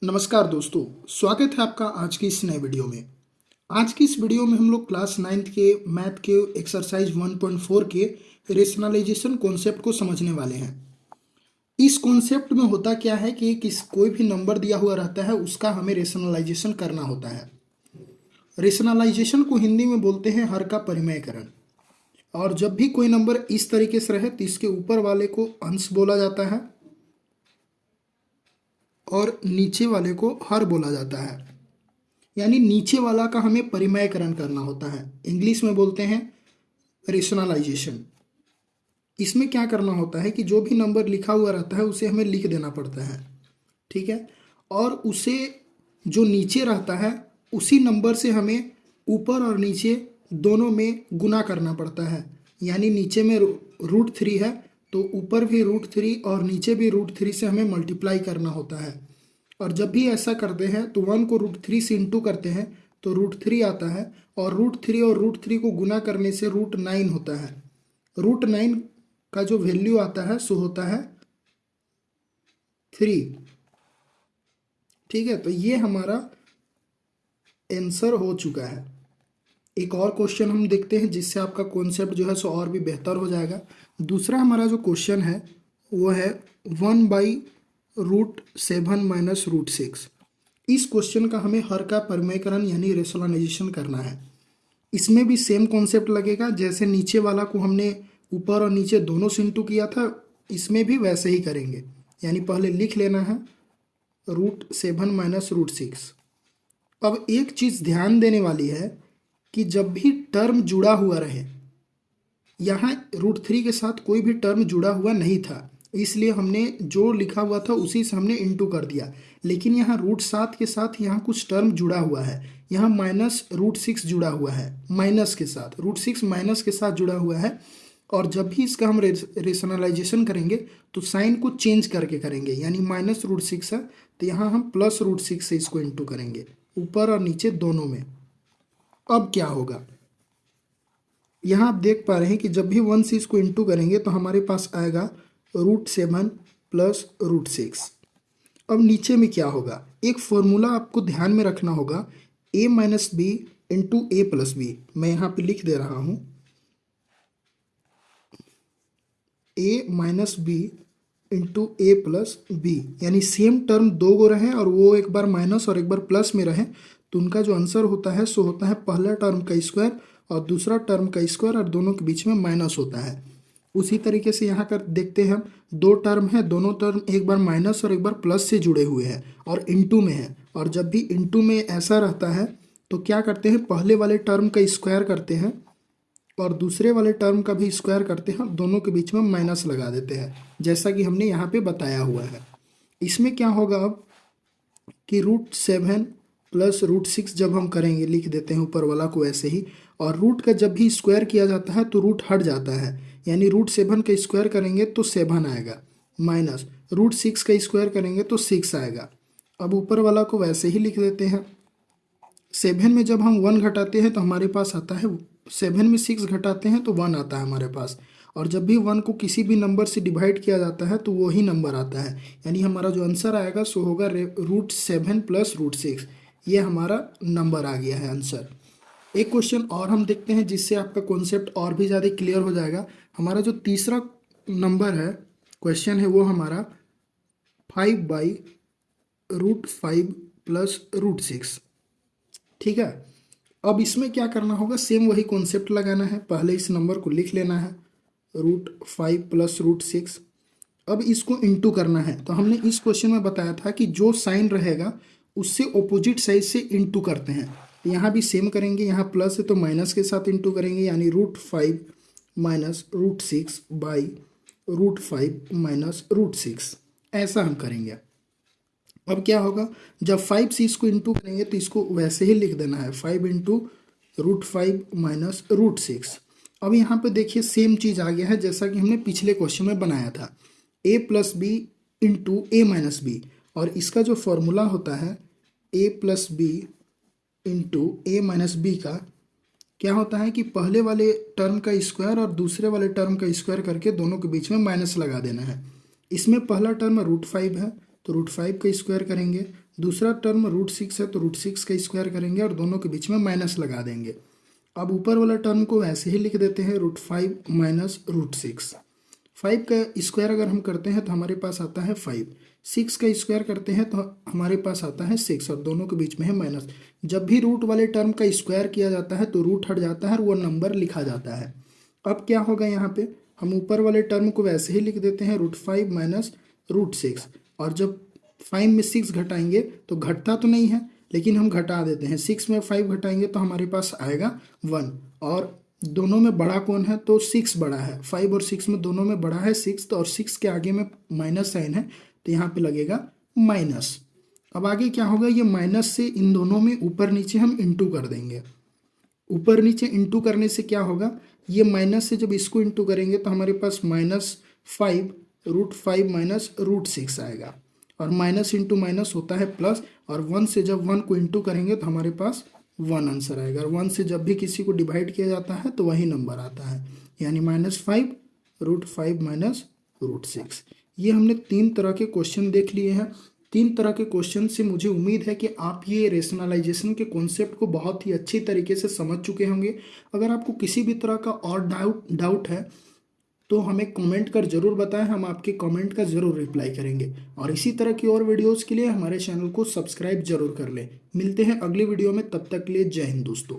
नमस्कार दोस्तों, स्वागत है आपका आज की इस नए वीडियो में। आज की इस वीडियो में हम लोग क्लास 9th के मैथ के एक्सरसाइज 1.4 के रेशनलाइजेशन कॉन्सेप्ट को समझने वाले हैं। इस कॉन्सेप्ट में होता क्या है कि कोई भी नंबर दिया हुआ रहता है, उसका हमें रेशनलाइजेशन करना होता है। रेशनलाइजेशन को हिंदी में बोलते हैं हर का परिमेयकरण। और जब भी कोई नंबर इस तरीके से रहे तो इसके ऊपर वाले को अंश बोला जाता है और नीचे वाले को हर बोला जाता है। यानी नीचे वाला का हमें परिमेयकरण करना होता है, इंग्लिश में बोलते हैं रेशनलाइजेशन। इसमें क्या करना होता है कि जो भी नंबर लिखा हुआ रहता है उसे हमें लिख देना पड़ता है, ठीक है। और उसे जो नीचे रहता है उसी नंबर से हमें ऊपर और नीचे दोनों में गुना करना पड़ता है। यानी नीचे में √3 है तो ऊपर भी √3 और नीचे भी √3 से हमें मल्टीप्लाई करना होता है। और जब भी ऐसा करते हैं तो 1 को √3 से इंटू करते हैं तो √3 आता है, और √3 और √3 को गुना करने से √9 होता है। √9 का जो वैल्यू आता है सो होता है 3, ठीक है। तो ये हमारा आंसर हो चुका है। एक और क्वेश्चन हम देखते हैं जिससे आपका कॉन्सेप्ट जो है सो और भी बेहतर हो जाएगा। दूसरा हमारा जो क्वेश्चन है वो है 1/√7 माइनस √6। इस क्वेश्चन का हमें हर का परिमेयकरण यानी रेशनलाइजेशन करना है। इसमें भी सेम कॉन्सेप्ट लगेगा, जैसे नीचे वाला को हमने ऊपर और नीचे दोनों से इंटू किया था, इसमें भी वैसे ही करेंगे। यानी पहले लिख लेना है √7 माइनस √6। अब एक चीज़ ध्यान देने वाली है कि जब भी टर्म जुड़ा हुआ रहे, यहाँ √3 के साथ कोई भी टर्म जुड़ा हुआ नहीं था, इसलिए हमने जो लिखा हुआ था उसी से हमने इंटू कर दिया। लेकिन यहाँ √7 के साथ यहाँ कुछ टर्म जुड़ा हुआ है, यहाँ माइनस √6 जुड़ा हुआ है, माइनस के साथ √6 माइनस के साथ जुड़ा हुआ है। और जब भी इसका हम रेशनलाइजेशन करेंगे तो साइन को चेंज करके करेंगे। यानी माइनस √6 है तो यहाँ हम प्लस √6 से इसको इंटू करेंगे, ऊपर और नीचे दोनों में। अब क्या होगा, यहाँ आप देख पा रहे हैं कि जब भी 1 से इसको इंटू करेंगे तो हमारे पास आएगा √7 प्लस √6। अब नीचे में क्या होगा, एक फॉर्मूला आपको ध्यान में रखना होगा, a minus b into a plus b. मैं यहाँ पे लिख दे रहा हूँ a minus b into a plus b. यानी सेम टर्म दो गो रहे और वो एक बार माइनस और एक बार प्लस में रहे तो उनका जो आंसर होता है सो होता है पहला टर्म का स्क्वायर और दूसरा टर्म का स्क्वायर, और दोनों के बीच में माइनस होता है। उसी तरीके से यहाँ कर देखते हैं, हम दो टर्म है, दोनों टर्म एक बार माइनस और एक बार प्लस से जुड़े हुए हैं और इनटू में है। और जब भी इनटू में ऐसा रहता है तो क्या करते हैं, पहले वाले टर्म का स्क्वायर करते हैं और दूसरे वाले टर्म का भी स्क्वायर करते हैं, दोनों के बीच में माइनस लगा देते हैं, जैसा कि हमने यहाँ पे बताया हुआ है। इसमें क्या होगा अब कि √7 प्लस √6 जब हम करेंगे, लिख देते हैं ऊपर वाला को ऐसे ही, और रूट का जब भी स्क्वायर किया जाता है तो रूट हट जाता है। यानी √7 का स्क्वायर करेंगे तो 7 आएगा, माइनस √6 का स्क्वायर करेंगे तो 6 आएगा। अब ऊपर वाला को वैसे ही लिख देते हैं। 7 में जब हम 1 घटाते हैं तो हमारे पास आता है, 7 में 6 घटाते हैं तो 1 आता है हमारे पास। और जब भी 1 को किसी भी नंबर से डिवाइड किया जाता है तो वही नंबर आता है। यानी हमारा जो आंसर आएगा सो होगा √7 प्लस √6। ये हमारा नंबर आ गया है आंसर। एक क्वेश्चन और हम देखते हैं जिससे आपका कॉन्सेप्ट और भी ज़्यादा क्लियर हो जाएगा। हमारा जो तीसरा नंबर है, क्वेश्चन है, वो हमारा 5/√5 प्लस √6, ठीक है। अब इसमें क्या करना होगा, सेम वही कॉन्सेप्ट लगाना है। पहले इस नंबर को लिख लेना है √5 प्लस √6। अब इसको इंटू करना है। तो हमने इस क्वेश्चन में बताया था कि जो साइन रहेगा उससे ऑपोजिट साइड से इंटू करते हैं। यहाँ भी सेम करेंगे, यहाँ प्लस है तो माइनस के साथ इंटू करेंगे। यानी √5 माइनस √6 बाई √5 माइनस √6, ऐसा हम करेंगे। अब क्या होगा, जब 5 से इसको इंटू करेंगे तो इसको वैसे ही लिख देना है 5 इंटू √5 माइनस √6। अब यहाँ पे देखिए सेम चीज़ आ गया है जैसा कि हमने पिछले क्वेश्चन में बनाया था, a plus b into a minus b. और इसका जो फॉर्मूला होता है a plus b into a minus b का क्या होता है कि पहले वाले टर्म का स्क्वायर और दूसरे वाले टर्म का स्क्वायर करके दोनों के बीच में माइनस लगा देना है। इसमें पहला टर्म √5 है तो √5 का स्क्वायर करेंगे, दूसरा टर्म √6 है तो √6 का स्क्वायर करेंगे और दोनों के बीच में माइनस लगा देंगे। अब ऊपर वाला टर्म को वैसे ही लिख देते हैं √5 माइनस √6। 5 का स्क्वायर अगर हम करते हैं तो हमारे पास आता है 5, 6 का स्क्वायर करते हैं तो हमारे पास आता है 6 और दोनों के बीच में है माइनस। जब भी रूट वाले टर्म का स्क्वायर किया जाता है तो रूट हट जाता है और वो नंबर लिखा जाता है। अब क्या होगा यहाँ पे, हम ऊपर वाले टर्म को वैसे ही लिख देते हैं √5 माइनस √6 और जब 5 में 6 घटाएंगे तो घटता तो नहीं है लेकिन हम घटा देते हैं। 6 में 5 घटाएंगे तो हमारे पास आएगा 1 और दोनों में बड़ा कौन है तो 6 बड़ा है। 5 और 6 में दोनों में बड़ा है 6 तो और 6 के आगे में माइनस साइन है तो यहाँ पे लगेगा माइनस। अब आगे क्या होगा, ये माइनस से इन दोनों में ऊपर नीचे हम इंटू कर देंगे। ऊपर नीचे इंटू करने से क्या होगा, ये माइनस से जब इसको इंटू करेंगे तो हमारे पास -5 √5 माइनस √6 आएगा और माइनस इंटू माइनस होता है प्लस और 1 से जब 1 को इंटू करेंगे तो हमारे पास 1 आंसर आएगा और 1 से जब भी किसी को डिवाइड किया जाता है तो वही नंबर आता है, यानी -5 √5 माइनस √6। ये हमने 3 तरह के क्वेश्चन देख लिए हैं। 3 तरह के क्वेश्चन से मुझे उम्मीद है कि आप ये रेशनलाइजेशन के कॉन्सेप्ट को बहुत ही अच्छी तरीके से समझ चुके होंगे। अगर आपको किसी भी तरह का और डाउट है तो हमें कमेंट कर ज़रूर बताएं, हम आपके कमेंट का ज़रूर रिप्लाई करेंगे। और इसी तरह की और वीडियोस के लिए हमारे चैनल को सब्सक्राइब जरूर कर लें। मिलते हैं अगली वीडियो में, तब तक के लिए जय हिंद दोस्तों।